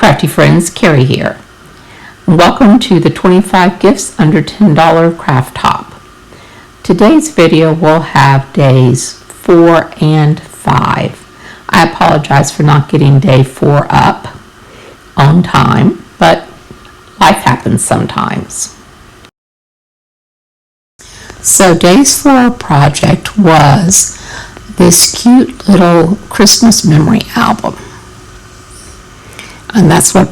Crafty friends, Carrie here. Welcome to the 25 Gifts Under $10 Craft Top. Today's video will have days 4 and 5. I apologize for not getting day 4 up on time, but life happens sometimes. So day's 4 project was this cute little Christmas memory album. And that's what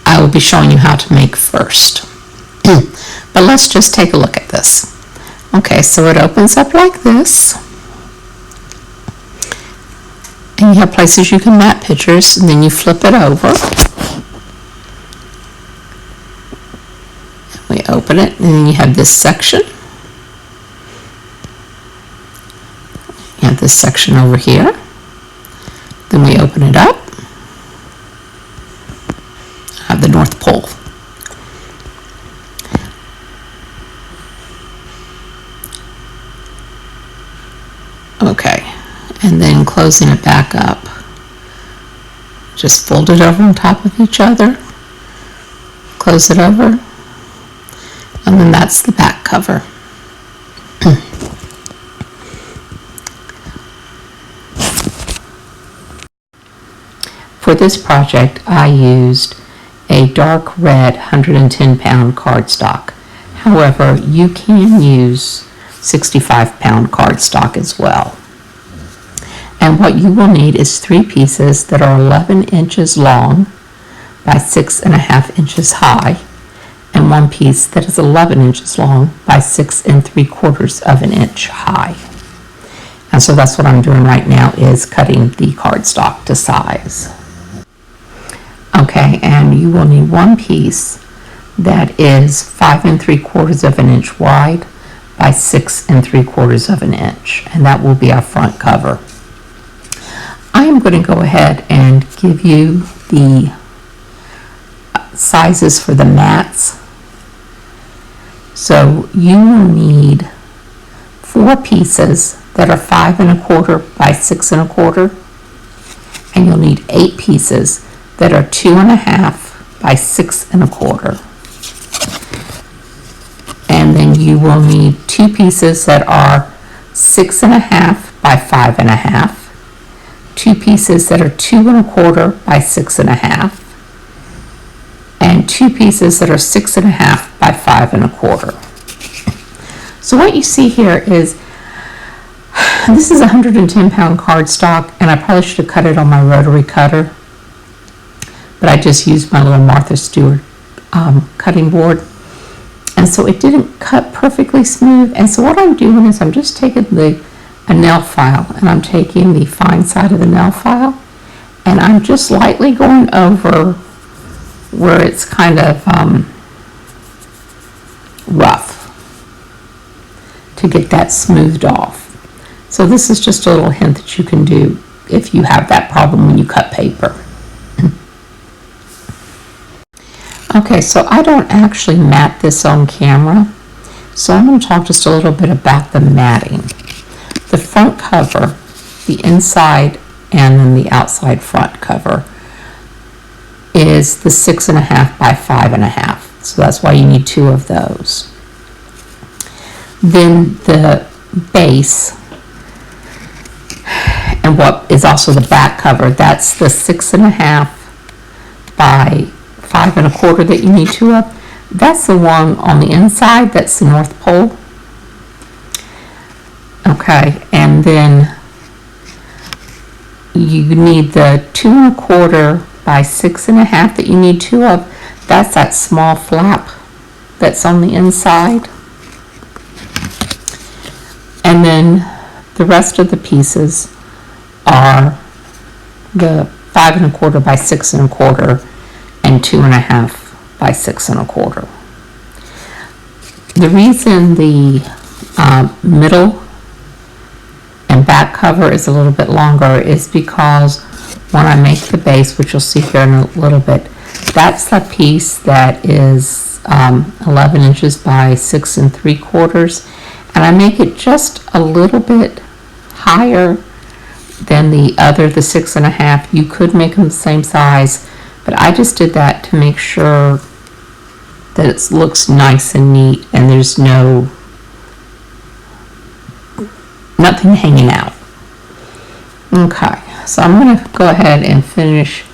I will be showing you how to make first. But let's just take a look at this. Okay, so it opens up like this. And you have places you can map pictures, and then you flip it over. And we open it, and then you have this section. You have this section over here. Then we open it up. The North Pole. Okay, and then closing it back up. Just fold it over on top of each other, close it over, and then that's the back cover. For this project, I used a dark red 110-pound cardstock. However, you can use 65-pound cardstock as well. And what you will need is 3 pieces that are 11 inches long by 6.5 inches high, and 1 piece that is 11 inches long by 6 3/4 of an inch high. And so that's what I'm doing right now, is cutting the cardstock to size. Okay, and you will need 1 piece that is 5 3/4 of an inch wide by 6 3/4 of an inch, and that will be our front cover. I am going to go ahead and give you the sizes for the mats. So you will need 4 pieces that are 5 1/4 by 6 1/4, and you'll need 8 pieces that are 2 1/2 by 6 1/4. And then you will need 2 pieces that are 6 1/2 by 5 1/2, 2 pieces that are 2 1/4 by 6 1/2, and 2 pieces that are 6 1/2 by 5 1/4. So what you see here is, this is a 110-pound cardstock, and I probably should have cut it on my rotary cutter, but I just used my little Martha Stewart cutting board, and so it didn't cut perfectly smooth. And so what I'm doing is I'm just taking a nail file, and I'm taking the fine side of the nail file, and I'm just lightly going over where it's kind of rough to get that smoothed off. So this is just a little hint that you can do if you have that problem when you cut paper. Okay, so I don't actually mat this on camera, so I'm going to talk just a little bit about the matting. The front cover, the inside and then the outside front cover, is the 6 1/2 by 5 1/2. So that's why you need 2 of those. Then the base, and what is also the back cover, that's the 6 1/2 by 5 1/4 that you need 2 of. That's the one on the inside, that's the North Pole. Okay, and then you need the 2 1/4 by 6 1/2 that you need 2 of. That's that small flap that's on the inside. And then the rest of the pieces are the 5 1/4 by 6 1/4 and 2 1/2 by 6 1/4. The reason the middle and back cover is a little bit longer is because when I make the base, which you'll see here in a little bit, that's the piece that is 11 inches by 6 3/4, and I make it just a little bit higher than the other, the 6 1/2. You could make them the same size, But I just did that to make sure that it looks nice and neat and there's nothing hanging out. Okay, so I'm going to go ahead and finish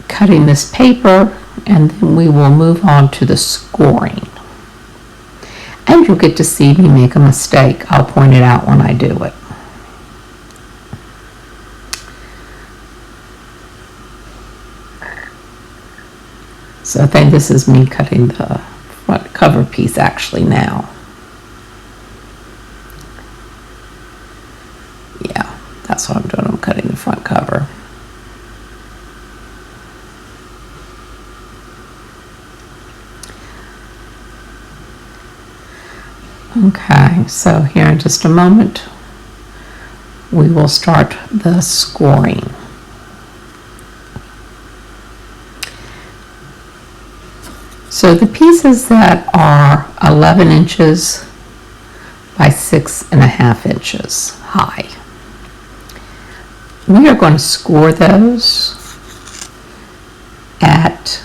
cutting this paper, and then we will move on to the scoring. And you'll get to see me make a mistake. I'll point it out when I do it. So I think this is me cutting the front cover piece actually now. Yeah, that's what I'm doing. I'm cutting the front cover. Okay, so here in just a moment, we will start the scoring. So the pieces that are 11 inches by 6.5 inches high, we are going to score those at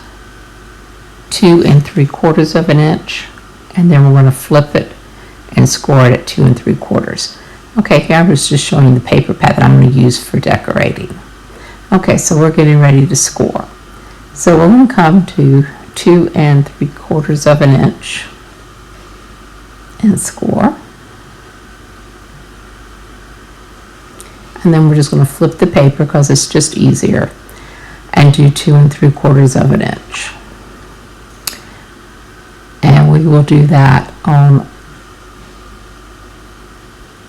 2 3/4 of an inch, and then we're going to flip it and score it at 2 3/4. Okay, here I was just showing the paper pad that I'm going to use for decorating. Okay, so we're getting ready to score. So we're going to come to 2 3/4 of an inch and score. And then we're just going to flip the paper because it's just easier and do 2 3/4 of an inch. And we will do that on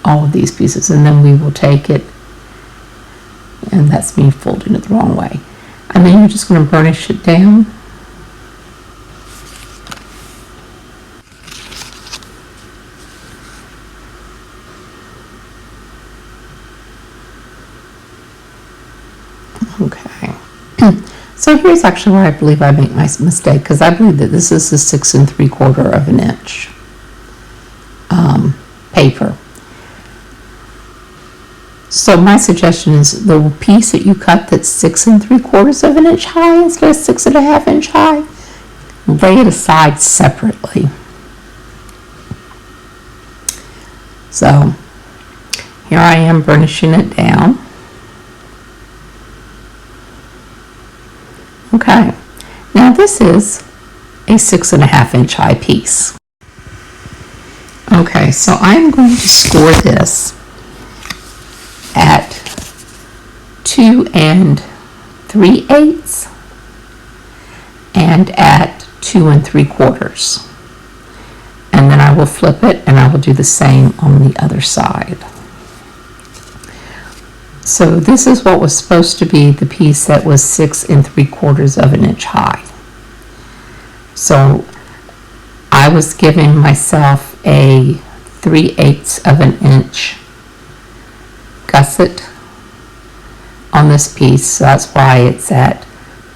all of these pieces, and then we will take it, and that's me folding it the wrong way. And then you're just going to burnish it down. Okay. So here's actually where I believe I make my mistake, because I believe that this is the 6 3/4 of an inch paper. So my suggestion is the piece that you cut that's 6 3/4 of an inch high instead of 6.5 inch high, lay it aside separately. So here I am burnishing it down. Okay, now this is a 6.5 inch high piece. Okay, so I'm going to score this at 2 3/8 and at 2 3/4. And then I will flip it and I will do the same on the other side. So this is what was supposed to be the piece that was 6 3/4 of an inch high. So I was giving myself a 3/8 of an inch gusset on this piece, so that's why it's at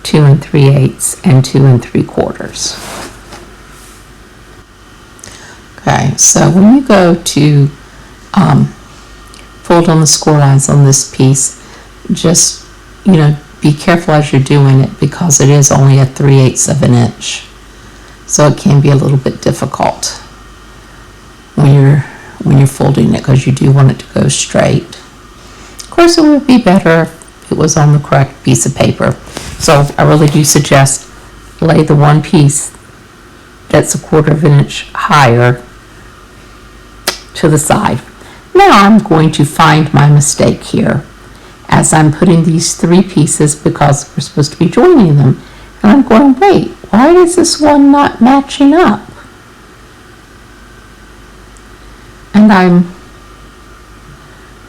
2 3/8 and 2 3/4. Okay, so when you go to fold on the score lines on this piece, just be careful as you're doing it, because it is only a 3/8 of an inch, so it can be a little bit difficult when you're folding it, because you do want it to go straight. Of course, it would be better if it was on the correct piece of paper. So I really do suggest lay the one piece that's 1/4 of an inch higher to the side. Now I'm going to find my mistake here as I'm putting these 3 pieces, because we're supposed to be joining them. And I'm going, wait, why is this one not matching up? And I'm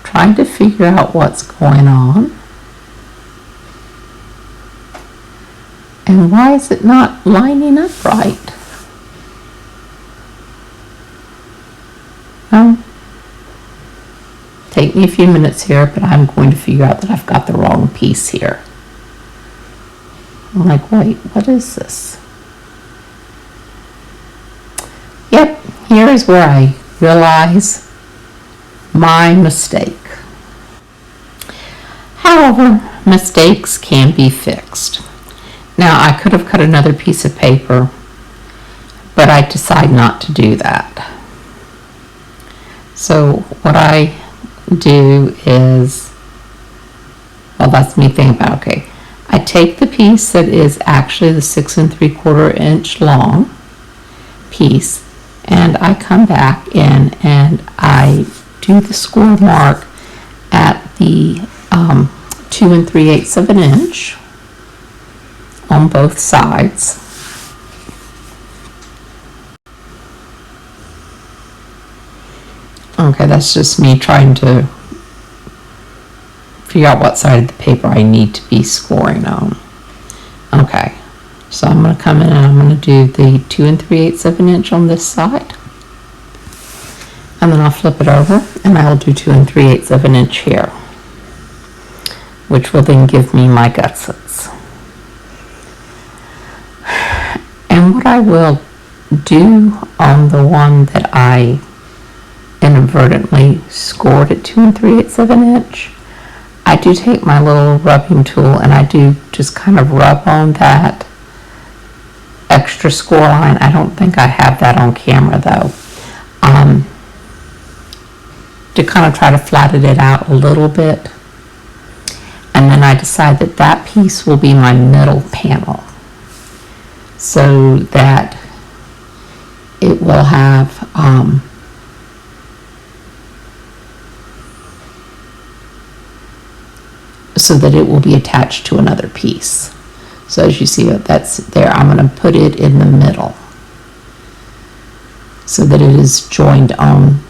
trying to figure out what's going on. And why is it not lining up right? Take me a few minutes here, but I'm going to figure out that I've got the wrong piece here. I'm like, wait, what is this? Yep, here is where I realize my mistake. However, mistakes can be fixed. Now, I could have cut another piece of paper, but I decide not to do that. So what I do is, well, that's me thinking about, okay, I take the piece that is actually the 6 3/4 inch long piece, and I come back in and I do the score mark at the 2 3/8 of an inch on both sides. Okay, that's just me trying to figure out what side of the paper I need to be scoring on. Okay, so I'm going to come in and I'm going to do the 2 3/8 of an inch on this side. And then I'll flip it over and I'll do 2 3/8 of an inch here, which will then give me my gussets. And what I will do on the one that I inadvertently scored at 2 3/8 of an inch, I do take my little rubbing tool and I do just kind of rub on that extra score line. I don't think I have that on camera though. To kind of try to flatten it out a little bit. And then I decide that that piece will be my middle panel, so that it will have so that it will be attached to another piece. So as you see, that's there, I'm going to put it in the middle so that it is joined on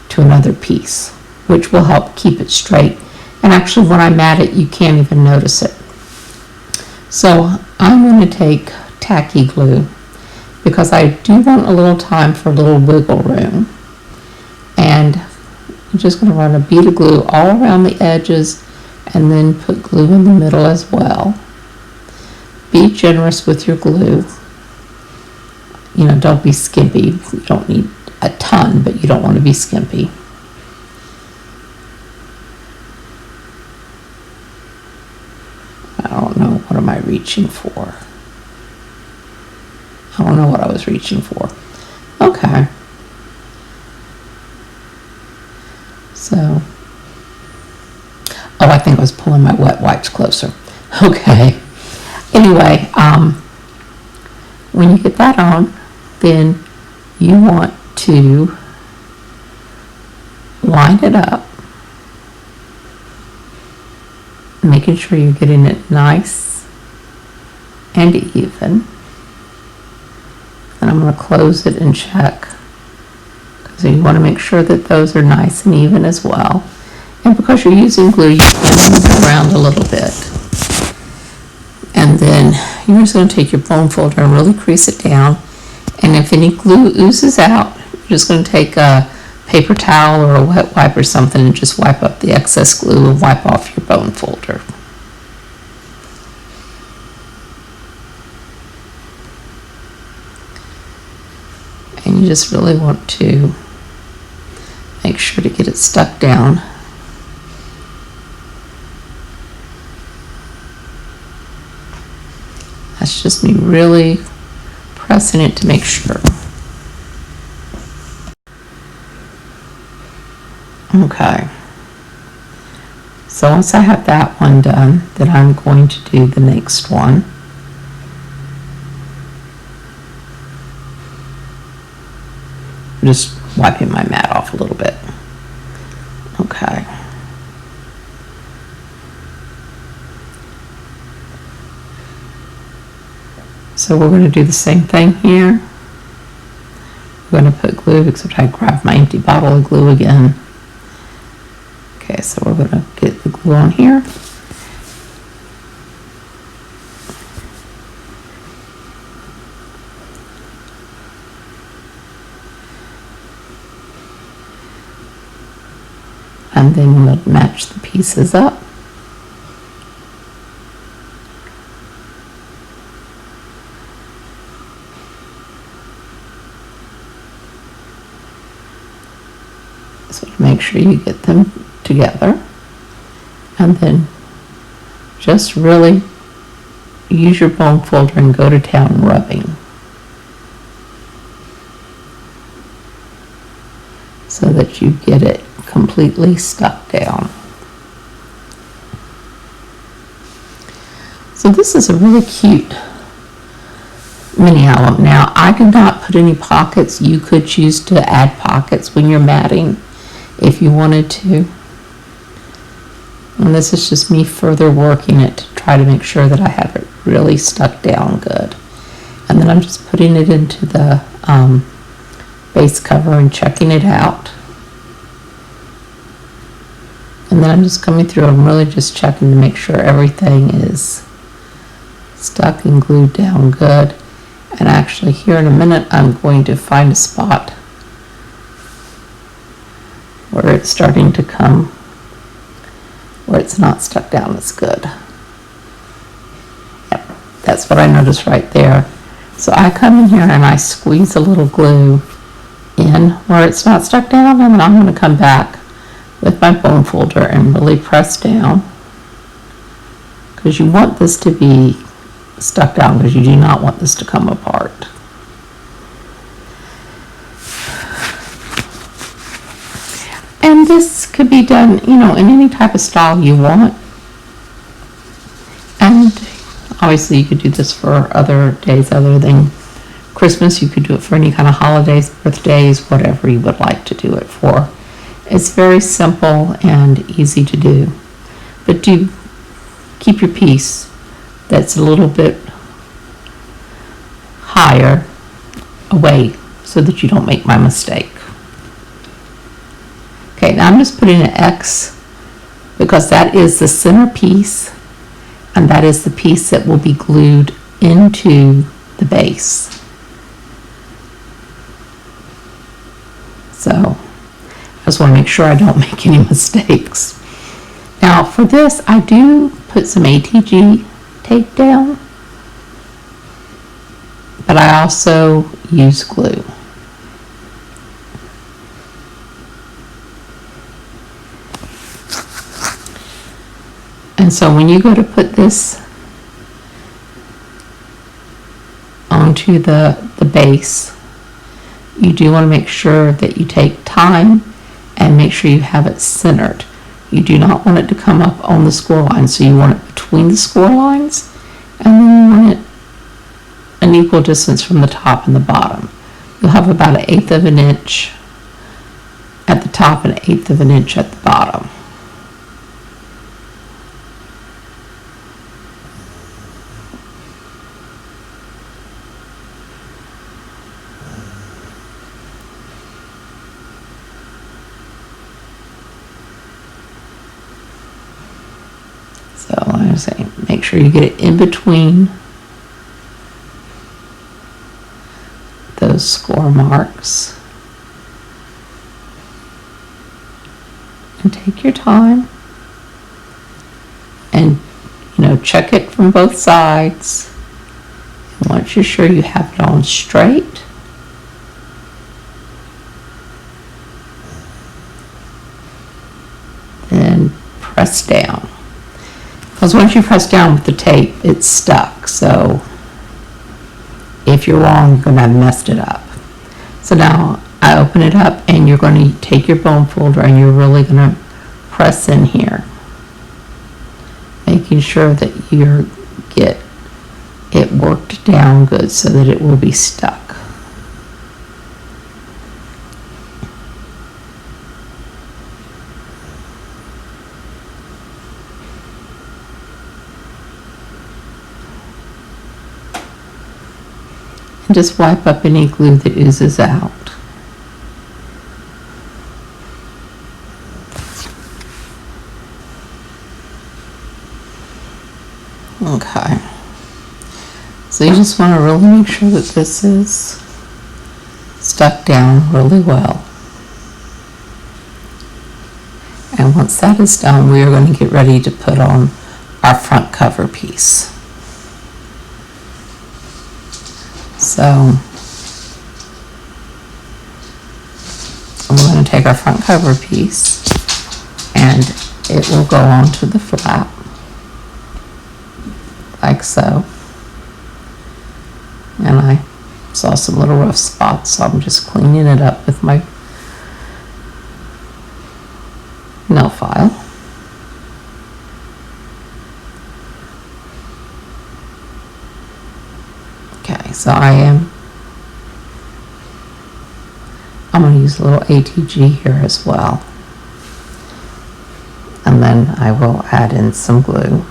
to another piece, which will help keep it straight. And actually when I'm at it, you can't even notice it. So I'm going to take tacky glue because I do want a little time for a little wiggle room. And I'm just going to run a bead of glue all around the edges and then put glue in the middle as well. Be generous with your glue. You know, don't be skimpy. You don't need a ton, but you don't want to be skimpy. I don't know, what am I reaching for? I don't know what I was reaching for. Okay. So, oh, I think I was pulling my wet wipes closer. Okay. Anyway, when you get that on, then you want to line it up, making sure you're getting it nice and even. And I'm going to close it and check, because you want to make sure that those are nice and even as well. And because you're using glue, you can move it around a little bit. And then you're just going to take your bone folder and really crease it down. And if any glue oozes out, you're just going to take a paper towel or a wet wipe or something and just wipe up the excess glue and wipe off your bone folder. And you just really want to make sure to get it stuck down. That's just me really pressing it to make sure. Okay. So once I have that one done, then I'm going to do the next one. I'm just wiping my mat off a little bit. Okay. So we're going to do the same thing here. We're going to put glue, except I grabbed my empty bottle of glue again. Okay, so we're going to get the glue on here. And then we'll match the pieces up. So make sure you get them together, and then just really use your bone folder and go to town rubbing so that you get it completely stuck down. So this is a really cute mini album. Now, I did not put any pockets. You could choose to add pockets when you're matting if you wanted to. And this is just me further working it to try to make sure that I have it really stuck down good. And then I'm just putting it into the base cover and checking it out. And then I'm just coming through and really just checking to make sure everything is stuck and glued down good. And actually here in a minute I'm going to find a spot where it's starting to come, where it's not stuck down as good. Yep, that's what I noticed right there. So I come in here and I squeeze a little glue in where it's not stuck down, and then I'm going to come back with my bone folder and really press down, because you want this to be stuck down, because you do not want this to come apart. And this could be done, in any type of style you want. And obviously you could do this for other days other than Christmas. You could do it for any kind of holidays, birthdays, whatever you would like to do it for. It's very simple and easy to do. But do keep your piece that's a little bit higher away so that you don't make my mistake. Okay, now I'm just putting an X because that is the center piece, and that is the piece that will be glued into the base. So I just want to make sure I don't make any mistakes. Now for this, I do put some ATG tape down, but I also use glue. And so when you go to put this onto the base, you do want to make sure that you take time and make sure you have it centered. You do not want it to come up on the score line, so you want it between the score lines, and then you want it an equal distance from the top and the bottom. You'll have about 1/8 of an inch at the top and 1/8 of an inch at the bottom. So like I say, make sure you get it in between those score marks. And take your time and check it from both sides. And once you're sure you have it on straight, then press down. Because once you press down with the tape, it's stuck. So if you're wrong, you're going to have messed it up. So now I open it up, and you're going to take your bone folder and you're really going to press in here, making sure that you get it worked down good so that it will be stuck. And just wipe up any glue that oozes out. Okay. So you just want to really make sure that this is stuck down really well. And once that is done, we are going to get ready to put on our front cover piece. So we're going to take our front cover piece, and it will go onto the flap. like so. And I saw some little rough spots, so I'm just cleaning it up with my nail file. Okay, so I'm going to use a little ATG here as well. And then I will add in some glue.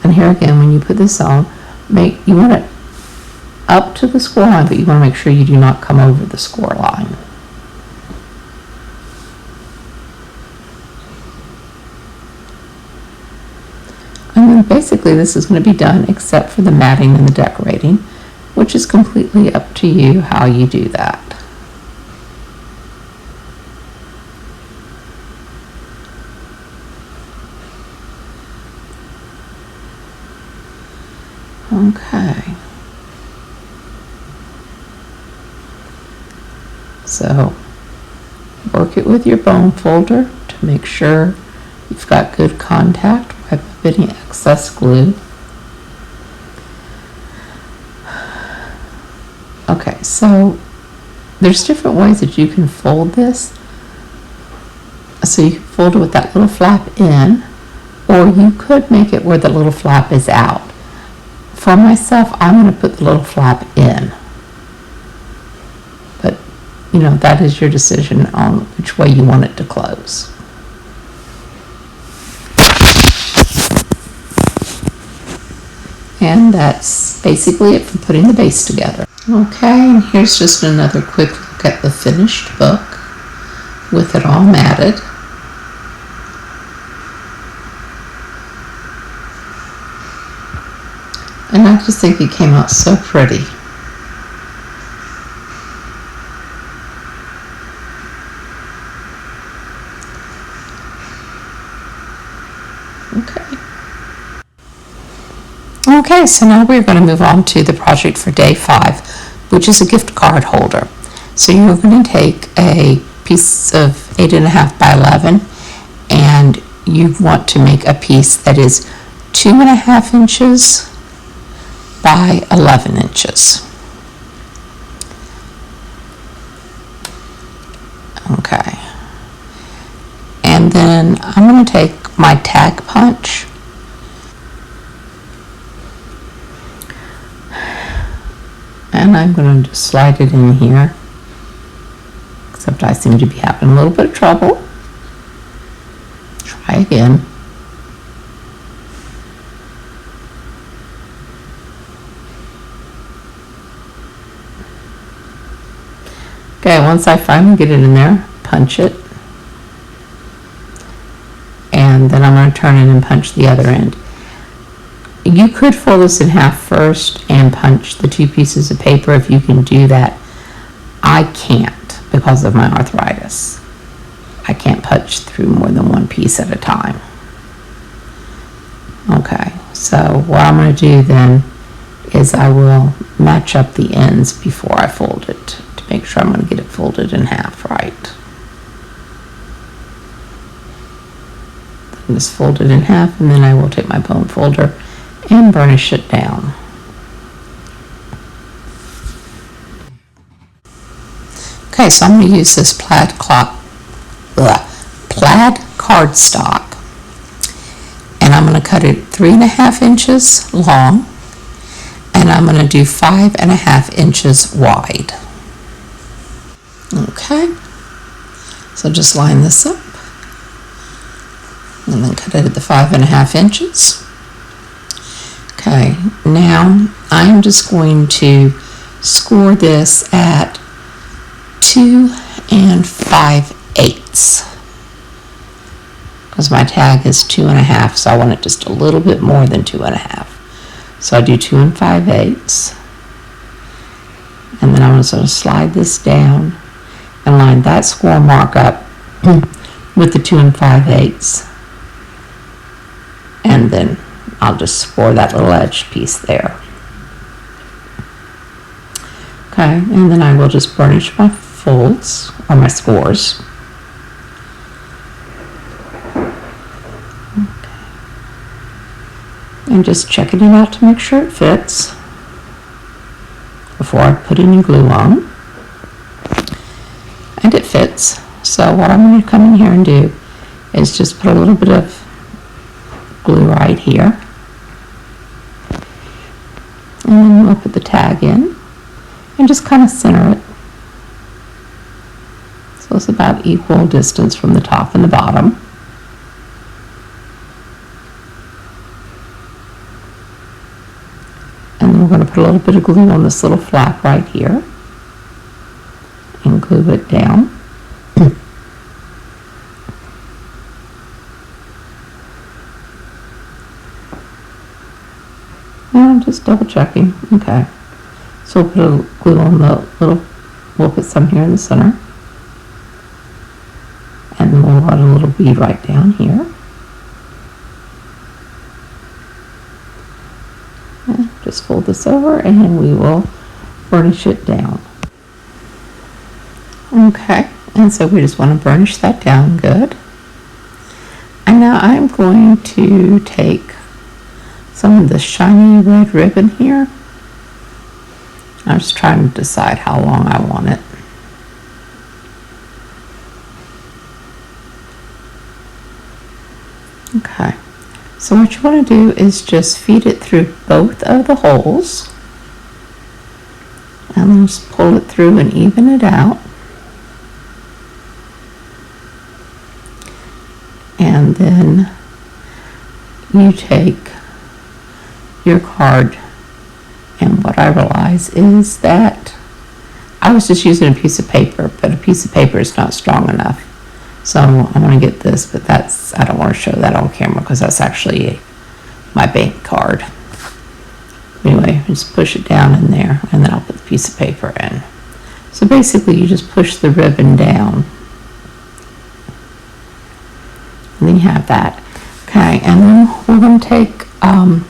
And here again, when you put this on, you want it up to the score line, but you want to make sure you do not come over the score line. And then basically this is going to be done except for the matting and the decorating, which is completely up to you how you do that. Okay. So work it with your bone folder to make sure you've got good contact. Wipe up any excess glue. Okay, so there's different ways that you can fold this. So you can fold it with that little flap in, or you could make it where the little flap is out. For myself, I'm going to put the little flap in. But, you know, that is your decision on which way you want it to close. And that's basically it for putting the base together. Okay, and here's just another quick look at the finished book with it all matted. And I just think it came out so pretty. Okay, so now we're going to move on to the project for day 5, which is a gift card holder. So you're going to take a piece of 8.5 by 11, and you want to make a piece that is 2.5 inches by 11 inches. Okay. And then I'm going to take my tag punch and I'm going to just slide it in here, except I seem to be having a little bit of trouble. Try again. Okay, once I finally get it in there, punch it. And then I'm going to turn it and punch the other end. You could fold this in half first and punch the 2 pieces of paper if you can do that. I can't because of my arthritis. I can't punch through more than 1 piece at a time. Okay, so what I'm going to do then is I will match up the ends before I fold it to make sure I'm going to get it folded in half right. Just fold it in half, and then I will take my bone folder and burnish it down. Okay, so I'm going to use this plaid cardstock, and I'm going to cut it 3.5 inches long, and I'm going to do 5.5 inches wide. Okay, so just line this up and then cut it at the 5.5 inches. Okay, now I'm just going to score this at 2 5/8 because my tag is 2.5, so I want it just a little bit more than 2.5. So I do 2 5/8, and then I'm going to slide this down and line that score mark up with the 2 5/8, and then I'll just score that little edge piece there. Okay, and then I will just burnish my folds or my scores. Okay. and just checking it out to make sure it fits before I put any glue on. And it fits. So what I'm going to come in here and do is just put a little bit of glue right here. And then we'll put the tag in and just kind of center it. So it's about equal distance from the top and the bottom. And then we're going to put a little bit of glue on this little flap right here and glue it down. And I'm just double checking. Okay. So we'll put a glue on the little, we'll put some here in the center. And then we'll run a little bead right down here. And just fold this over and we will burnish it down. Okay, and so we just want to burnish that down good. And now I'm going to take some of the shiny red ribbon here. I'm just trying to decide how long I want it. Okay, so what you want to do is just feed it through both of the holes and then just pull it through and even it out. And then you take your card, and what I realize is that I was just using a piece of paper, but a piece of paper is not strong enough. So I'm going to get this, but I don't want to show that on camera because that's actually my bank card. Anyway, just push it down in there and then I'll put the piece of paper in. So basically you just push the ribbon down. And then you have that. Okay, and then we're going to take, I'm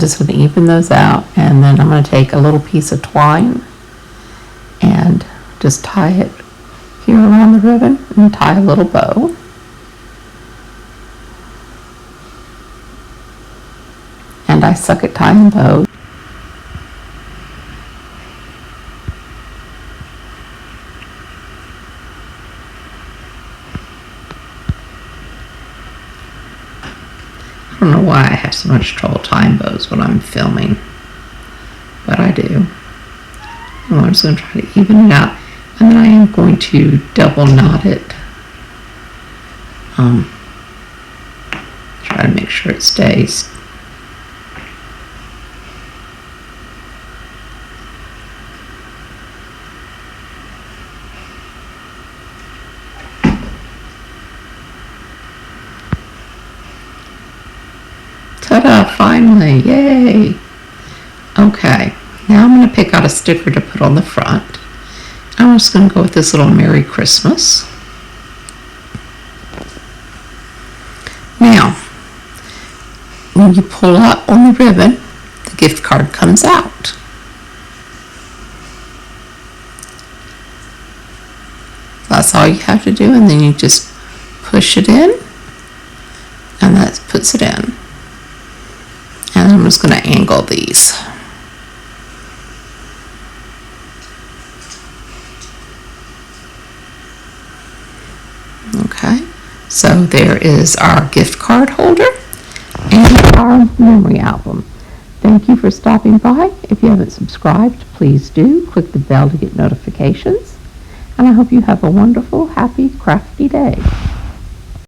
just going to even those out, and then I'm going to take a little piece of twine and just tie it here around the ribbon and tie a little bow. And I suck at tying bows. I don't know why I have so much trouble tying bows when I'm filming, but I do. Well, I'm just going to try to even it out, and then I am going to double knot it. Try to make sure it stays. Ta-da, finally, yay. Okay, now I'm going to pick out a sticker to put on the front. I'm just going to go with this little Merry Christmas. Now, when you pull out on the ribbon, the gift card comes out. That's all you have to do, and then you just push it in, and that puts it in. And I'm just going to angle these. Okay, so there is our gift card holder and our memory album. Thank you for stopping by. If you haven't subscribed, please do. Click the bell to get notifications. And I hope you have a wonderful, happy, crafty day.